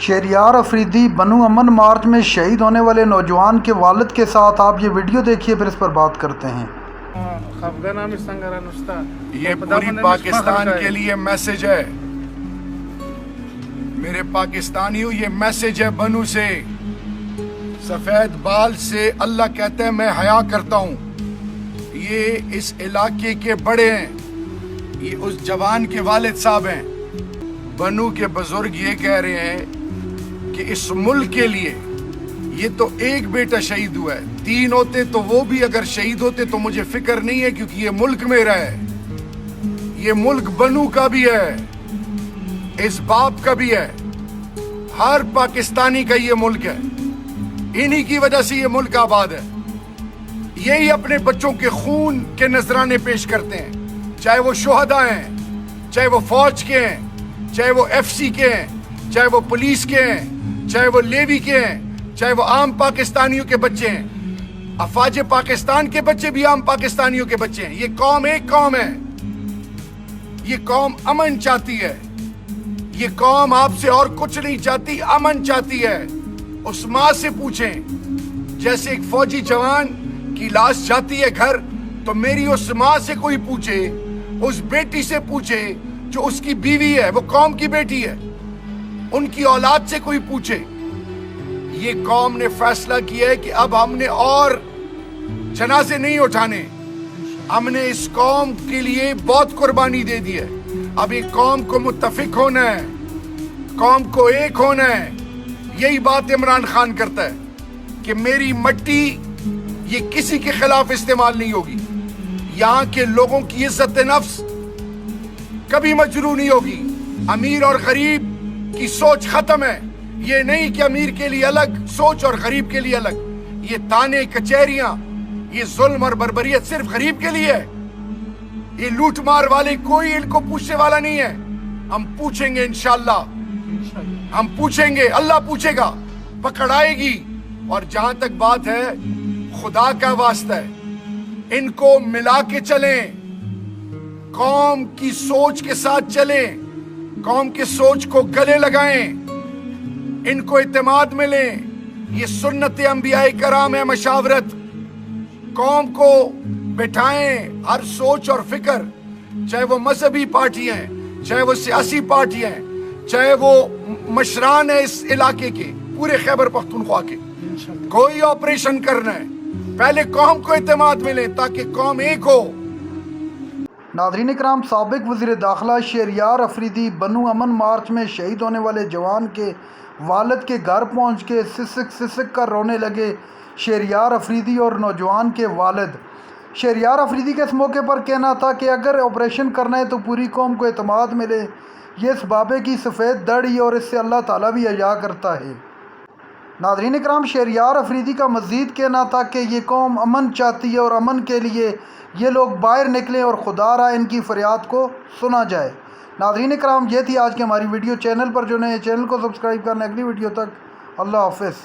شہریار افریدی بنو امن مارچ میں شہید ہونے والے نوجوان کے والد کے ساتھ آپ یہ ویڈیو دیکھیے، پھر اس پر بات کرتے ہیں۔ یہ پوری پاکستان کے لیے میسج ہے، میرے پاکستانیوں، یہ میسج ہے بنو سے، سفید بال سے۔ اللہ کہتا ہے میں حیا کرتا ہوں۔ یہ اس علاقے کے بڑے ہیں، یہ اس جوان کے والد صاحب ہیں۔ بنو کے بزرگ یہ کہہ رہے ہیں کہ اس ملک کے لیے یہ تو ایک بیٹا شہید ہوا ہے، 3 ہوتے تو وہ بھی اگر شہید ہوتے تو مجھے فکر نہیں ہے، کیونکہ یہ ملک میرا ہے، یہ ملک بنو کا بھی ہے، اس باپ کا بھی ہے، ہر پاکستانی کا یہ ملک ہے۔ انہی کی وجہ سے یہ ملک آباد ہے۔ یہی اپنے بچوں کے خون کے نذرانے پیش کرتے ہیں، چاہے وہ شہداء ہیں، چاہے وہ فوج کے ہیں، چاہے وہ ایف سی کے ہیں، چاہے وہ پولیس کے ہیں، چاہے وہ لیوی کے ہیں، چاہے وہ عام پاکستانیوں کے بچے ہیں۔ افواج پاکستان کے بچے بھی عام پاکستانیوں کے بچے ہیں۔ یہ قوم ایک قوم ہے، یہ قوم امن چاہتی ہے، یہ قوم آپ سے اور کچھ نہیں چاہتی، امن چاہتی ہے۔ اس ماں سے پوچھیں، جیسے ایک فوجی جوان کی لاش جاتی ہے گھر، تو میری اس ماں سے کوئی پوچھے، اس بیٹی سے پوچھے جو اس کی بیوی ہے، وہ قوم کی بیٹی ہے، ان کی اولاد سے کوئی پوچھے۔ یہ قوم نے فیصلہ کیا ہے کہ اب ہم نے اور جنازے نہیں اٹھانے، ہم نے اس قوم کے لیے بہت قربانی دے دی ہے۔ اب ایک قوم کو متفق ہونا ہے، قوم کو ایک ہونا ہے۔ یہی بات عمران خان کرتا ہے کہ میری مٹی یہ کسی کے خلاف استعمال نہیں ہوگی، یہاں کے لوگوں کی عزت نفس کبھی مجروح نہیں ہوگی۔ امیر اور غریب کی سوچ ختم ہے، یہ نہیں کہ امیر کے لیے الگ سوچ اور غریب کے لیے الگ۔ یہ تانے کچہریاں، یہ ظلم اور بربریت صرف غریب کے لیے ہے۔ یہ لوٹ مار والے کوئی ان کو پوچھنے والا نہیں ہے۔ ہم پوچھیں گے انشاءاللہ، ہم پوچھیں گے، اللہ پوچھے گا، پکڑ آئے گی۔ اور جہاں تک بات ہے خدا کا واسطہ ہے، ان کو ملا کے چلیں، قوم کی سوچ کے ساتھ چلیں، قوم کے سوچ کو گلے لگائیں، ان کو اعتماد ملیں۔ یہ سنت انبیاء کرام ہے، مشاورت۔ قوم کو بٹھائیں، ہر سوچ اور فکر، چاہے وہ مذہبی پارٹی ہیں، چاہے وہ سیاسی پارٹی ہیں، چاہے وہ مشران ہیں اس علاقے کے، پورے خیبر پختونخوا کے، کوئی آپریشن کرنا ہے، پہلے قوم کو اعتماد ملے تاکہ قوم ایک ہو۔ ناظرین اکرام، سابق وزیر داخلہ شہریار افریدی بنو امن مارچ میں شہید ہونے والے جوان کے والد کے گھر پہنچ کے سسک سسک کر رونے لگے شہریار افریدی اور نوجوان کے والد۔ شہریار افریدی کے اس موقع پر کہنا تھا کہ اگر آپریشن کرنا ہے تو پوری قوم کو اعتماد ملے، یہ اس بابے کی سفید داڑھی اور اس سے اللہ تعالیٰ بھی حیا کرتا ہے۔ ناظرین اکرام، شہریار افریدی کا مزید کہنا تھا کہ یہ قوم امن چاہتی ہے اور امن کے لیے یہ لوگ باہر نکلیں اور خدا را ان کی فریاد کو سنا جائے۔ ناظرین اکرام، یہ تھی آج کی ہماری ویڈیو۔ چینل پر جو نئے چینل کو سبسکرائب کرنا۔ اگلی ویڈیو تک اللہ حافظ۔